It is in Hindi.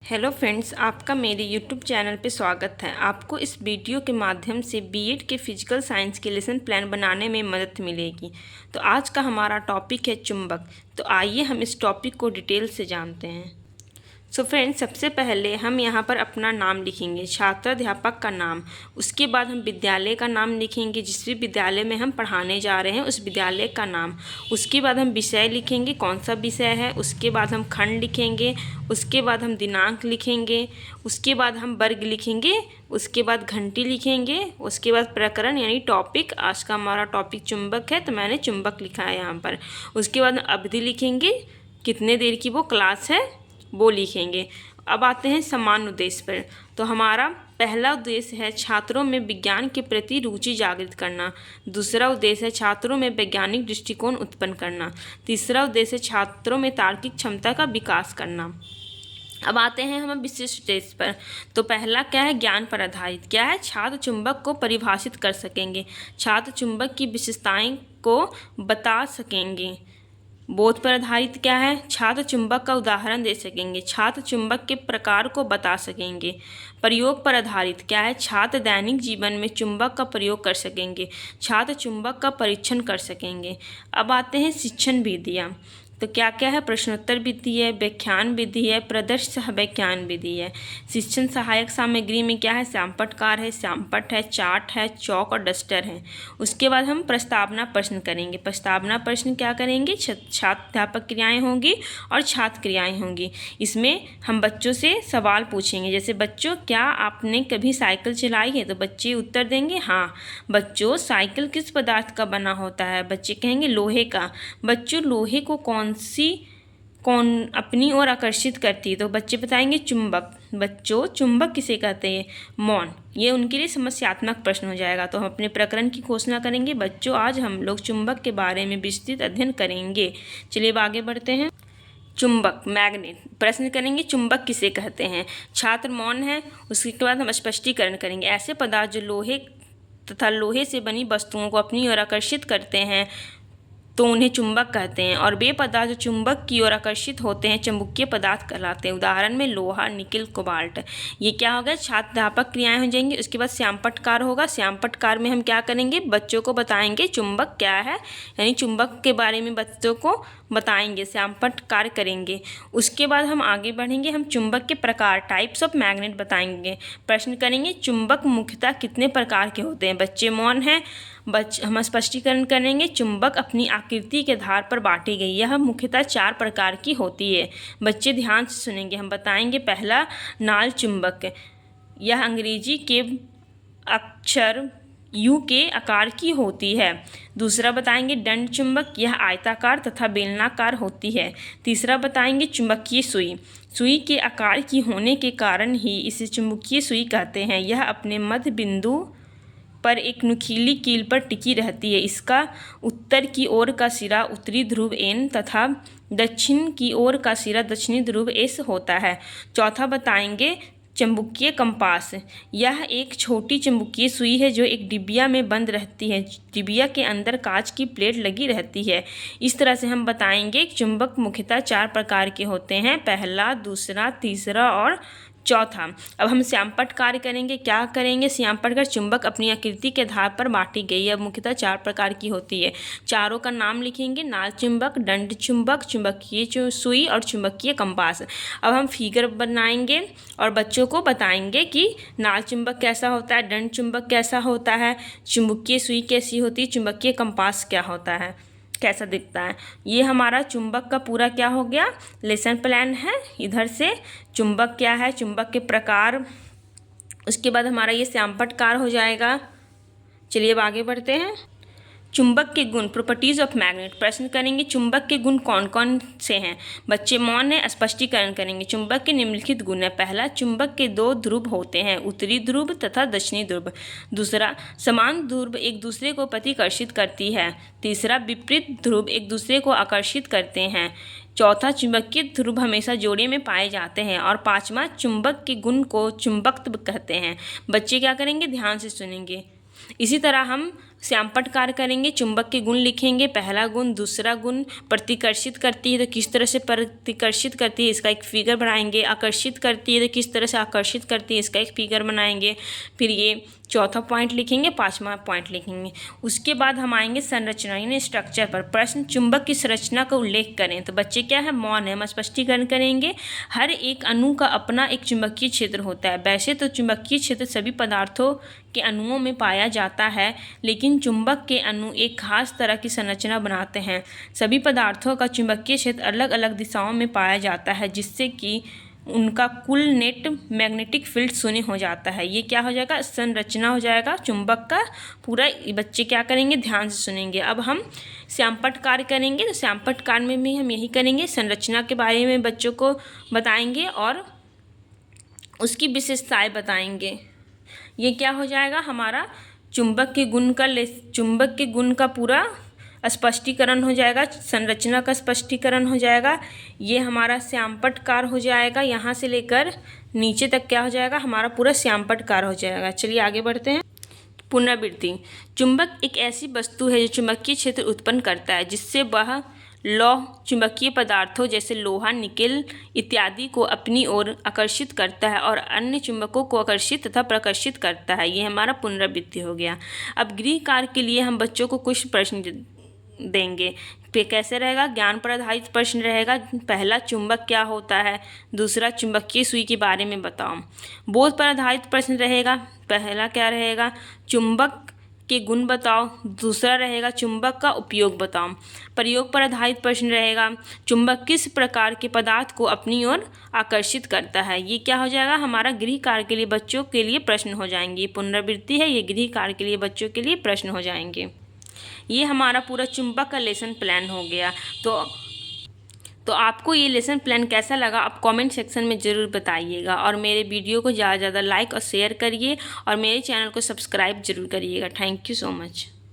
हेलो फ्रेंड्स, आपका मेरे यूट्यूब चैनल पे स्वागत है। आपको इस वीडियो के माध्यम से बीएड के फिजिकल साइंस के लेसन प्लान बनाने में मदद मिलेगी। तो आज का हमारा टॉपिक है चुंबक। तो आइए हम इस टॉपिक को डिटेल से जानते हैं। सो फ्रेंड्स, सबसे पहले हम यहाँ पर अपना नाम लिखेंगे, छात्राध्यापक का नाम। उसके बाद हम विद्यालय का नाम लिखेंगे, जिस भी विद्यालय में हम पढ़ाने जा रहे हैं उस विद्यालय का नाम। उसके बाद हम विषय लिखेंगे, कौन सा विषय है। उसके बाद हम खंड लिखेंगे। उसके बाद हम दिनांक लिखेंगे। उसके बाद हम वर्ग लिखेंगे। उसके बाद घंटी लिखेंगे। उसके बाद प्रकरण यानी टॉपिक। आज का हमारा टॉपिक चुंबक है तो मैंने चुंबक लिखा है यहाँ पर। उसके बाद अवधि लिखेंगे, कितने देर की वो क्लास है वो लिखेंगे। अब आते हैं समान उद्देश्य पर। तो हमारा पहला उद्देश्य है छात्रों में विज्ञान के प्रति रुचि जागृत करना। दूसरा उद्देश्य है छात्रों में वैज्ञानिक दृष्टिकोण उत्पन्न करना। तीसरा उद्देश्य है छात्रों में तार्किक क्षमता का विकास करना। अब आते हैं हम विशिष्ट उद्देश्य पर। तो पहला क्या है, ज्ञान पर आधारित। क्या है, छात्र चुंबक को परिभाषित कर सकेंगे, छात्र चुंबक की विशेषताएं को बता सकेंगे। बोध पर आधारित क्या है, छात्र चुंबक का उदाहरण दे सकेंगे, छात्र चुंबक के प्रकार को बता सकेंगे। प्रयोग पर आधारित क्या है, छात्र दैनिक जीवन में चुंबक का प्रयोग कर सकेंगे, छात्र चुंबक का परीक्षण कर सकेंगे। अब आते हैं शिक्षण विधियाँ। तो क्या क्या है, प्रश्नोत्तर विधि है, व्याख्यान विधि है, प्रदर्श व्याख्यान विधि है। शिक्षण सहायक सामग्री में क्या है, श्यामपट्टकार है, श्यामपट्ट है, चार्ट है, चौक और डस्टर है। उसके बाद हम प्रस्तावना प्रश्न करेंगे। प्रस्तावना प्रश्न क्या करेंगे, छात्राध्यापक क्रियाएं होंगी और छात्र क्रियाएं होंगी। इसमें हम बच्चों से सवाल पूछेंगे, जैसे बच्चों क्या आपने कभी साइकिल चलाई है। तो बच्चे उत्तर देंगे हाँ। बच्चों साइकिल किस पदार्थ का बना होता है। बच्चे कहेंगे लोहे का। बच्चों लोहे को कौन अपनी ओर आकर्षित करती है। तो बच्चे बताएंगे चुंबक। बच्चों चुंबक किसे कहते हैं, मौन। ये उनके लिए समस्यात्मक प्रश्न हो जाएगा। तो हम अपने प्रकरण की घोषणा करेंगे। बच्चों आज हम लोग चुंबक के बारे में विस्तृत अध्ययन करेंगे। चलिए अब आगे बढ़ते हैं। चुंबक मैग्नेट प्रश्न करेंगे, चुंबक किसे कहते हैं। छात्र मौन है। उसके बाद हम स्पष्टीकरण करेंगे। ऐसे पदार्थ जो लोहे तथा लोहे से बनी वस्तुओं को अपनी ओर आकर्षित करते हैं तो उन्हें चुंबक कहते हैं, और वे पदार्थ जो चुंबक की ओर आकर्षित होते हैं चुंबकीय पदार्थ कहलाते हैं। उदाहरण में लोहा, निकिल, कोबाल्ट। ये क्या होगा, छात्राध्यापक क्रियाएं हो जाएंगी। उसके बाद श्यामपट्टकार होगा। श्यामपट्टकार में हम क्या करेंगे, बच्चों को बताएंगे चुंबक क्या है, यानी चुंबक के बारे में बच्चों को बताएंगे, श्यामपट्टकार करेंगे। उसके बाद हम आगे बढ़ेंगे। हम चुंबक के प्रकार, टाइप्स ऑफ मैग्नेट बताएंगे। प्रश्न करेंगे, चुंबक मुख्यतः कितने प्रकार के होते हैं। बच्चे मौन हैं। हम स्पष्टीकरण करेंगे, चुंबक अपनी आकृति के आधार पर बांटी गई, यह मुख्यतः 4 प्रकार की होती है। बच्चे ध्यान से सुनेंगे। हम बताएंगे पहला नाल चुंबक, यह अंग्रेजी के अक्षर यू के आकार की होती है। दूसरा बताएंगे दंड चुंबक, यह आयताकार तथा बेलनाकार होती है। तीसरा बताएंगे चुंबकीय सुई, सुई के आकार की होने के कारण ही इसे चुंबकीय सुई कहते हैं। यह अपने मध्य बिंदु पर एक नुकीली कील पर टिकी रहती है। इसका उत्तर की ओर का सिरा उत्तरी ध्रुव एन तथा दक्षिण की ओर का सिरा दक्षिणी ध्रुव एस होता है। चौथा बताएंगे चुंबकीय कंपास, यह एक छोटी चुंबकीय सुई है जो एक डिबिया में बंद रहती है। डिबिया के अंदर कांच की प्लेट लगी रहती है। इस तरह से हम बताएंगे चुंबक मुख्यतः 4 प्रकार के होते हैं, पहला, दूसरा, तीसरा और चौथा। अब हम श्यामपट्टकार करेंगे। क्या करेंगे, श्यामपट्टकार चुंबक अपनी आकृति के आधार पर बांटी गई है, मुख्यतः 4 प्रकार की होती है। चारों का नाम लिखेंगे, नाल चुंबक, दंड चुंबक, चुंबकीय सुई और चुंबकीय कंपास। अब हम फिगर बनाएंगे और बच्चों को बताएंगे कि नाल चुंबक कैसा होता है, दंड चुंबक कैसा होता है, चुंबकीय सुई कैसी होती है, चुंबकीय कंपास क्या होता है, कैसा दिखता है। ये हमारा चुंबक का पूरा क्या हो गया, लेसन प्लान है। इधर से चुंबक क्या है, चुंबक के प्रकार, उसके बाद हमारा ये श्यामपट्टकार हो जाएगा। चलिए अब आगे बढ़ते हैं। चुंबक के गुण, प्रॉपर्टीज ऑफ मैग्नेट प्रश्न करेंगे, चुंबक के गुण कौन कौन से हैं। बच्चे मौन है, स्पष्टीकरण करेंगे। चुंबक के निम्नलिखित गुण है, पहला, चुंबक के 2 ध्रुव होते हैं, उत्तरी ध्रुव तथा दक्षिणी ध्रुव। दूसरा, समान ध्रुव एक दूसरे को प्रतिकर्षित करती है। तीसरा, विपरीत ध्रुव एक दूसरे को आकर्षित करते हैं। चौथा, चुंबकीय ध्रुव हमेशा जोड़े में पाए जाते हैं। और पांचवा, चुंबक के गुण को चुंबकत्व कहते हैं। बच्चे क्या करेंगे, ध्यान से सुनेंगे। इसी तरह हम श्यामपट्ट कार्य करेंगे, चुंबक के गुण लिखेंगे। पहला गुण, दूसरा गुण, प्रतिकर्षित करती है तो किस तरह से प्रतिकर्षित करती है इसका एक फिगर बनाएंगे। आकर्षित करती है तो किस तरह से आकर्षित करती है इसका एक फिगर बनाएंगे। फिर ये चौथा पॉइंट लिखेंगे, पांचवा पॉइंट लिखेंगे। उसके बाद हम आएंगे संरचना यानी स्ट्रक्चर पर। प्रश्न, चुंबक की संरचना का उल्लेख करें। तो बच्चे क्या है, मौन है, हम स्पष्टीकरण करेंगे। हर एक अणु का अपना एक चुंबकीय क्षेत्र होता है। वैसे तो चुंबकीय क्षेत्र सभी पदार्थों के अणुओं में पाया जाता है, लेकिन चुंबक के अणु एक खास तरह की संरचना बनाते हैं। सभी पदार्थों का चुंबकीय क्षेत्र अलग अलग दिशाओं में पाया जाता है, जिससे कि उनका कुल नेट मैग्नेटिक फील्ड शून्य हो जाता है। ये क्या हो जाएगा, संरचना हो जाएगा चुंबक का पूरा। बच्चे क्या करेंगे, ध्यान से सुनेंगे। अब हम श्यामपट्ट कार्य करेंगे, तो श्यामपट्ट कार्य में भी हम यही करेंगे, संरचना के बारे में बच्चों को बताएंगे और उसकी विशेषताएं बताएंगे। ये क्या हो जाएगा, हमारा चुंबक के गुण का पूरा स्पष्टीकरण हो जाएगा, संरचना का स्पष्टीकरण हो जाएगा। ये हमारा श्यामपट्ट कार्य हो जाएगा। यहाँ से लेकर नीचे तक क्या हो जाएगा, हमारा पूरा श्यामपट्ट कार्य हो जाएगा। चलिए आगे बढ़ते हैं। पुनरावृत्ति। चुंबक एक ऐसी वस्तु है जो चुंबकीय क्षेत्र उत्पन्न करता है, जिससे वह लौह चुंबकीय पदार्थों जैसे लोहा, निकेल इत्यादि को अपनी ओर आकर्षित करता है और अन्य चुंबकों को आकर्षित तथा प्रकर्षित करता है। ये हमारा पुनरावृत्ति हो गया। अब गृह कार्य के लिए हम बच्चों को कुछ प्रश्न देंगे। कैसे रहेगा, ज्ञान पर आधारित प्रश्न रहेगा। पहला, चुंबक क्या होता है। दूसरा, चुंबकीय सुई के बारे में बताओ। बोध पर आधारित प्रश्न रहेगा। पहला क्या रहेगा, चुंबक के गुण बताओ। दूसरा रहेगा, चुंबक का उपयोग बताओ। प्रयोग पर आधारित प्रश्न रहेगा, चुंबक किस प्रकार के पदार्थ को अपनी ओर आकर्षित करता है। ये क्या हो जाएगा, हमारा गृह कार्य के लिए बच्चों के लिए प्रश्न हो जाएंगे। पुनरावृत्ति है, ये गृह कार्य के लिए बच्चों के लिए प्रश्न हो जाएंगे। ये हमारा पूरा चुंबक का लेसन प्लान हो गया। तो आपको ये लेसन प्लान कैसा लगा, आप कमेंट सेक्शन में ज़रूर बताइएगा। और मेरे वीडियो को ज़्यादा से ज़्यादा लाइक और शेयर करिए और मेरे चैनल को सब्सक्राइब जरूर करिएगा। Thank you so much.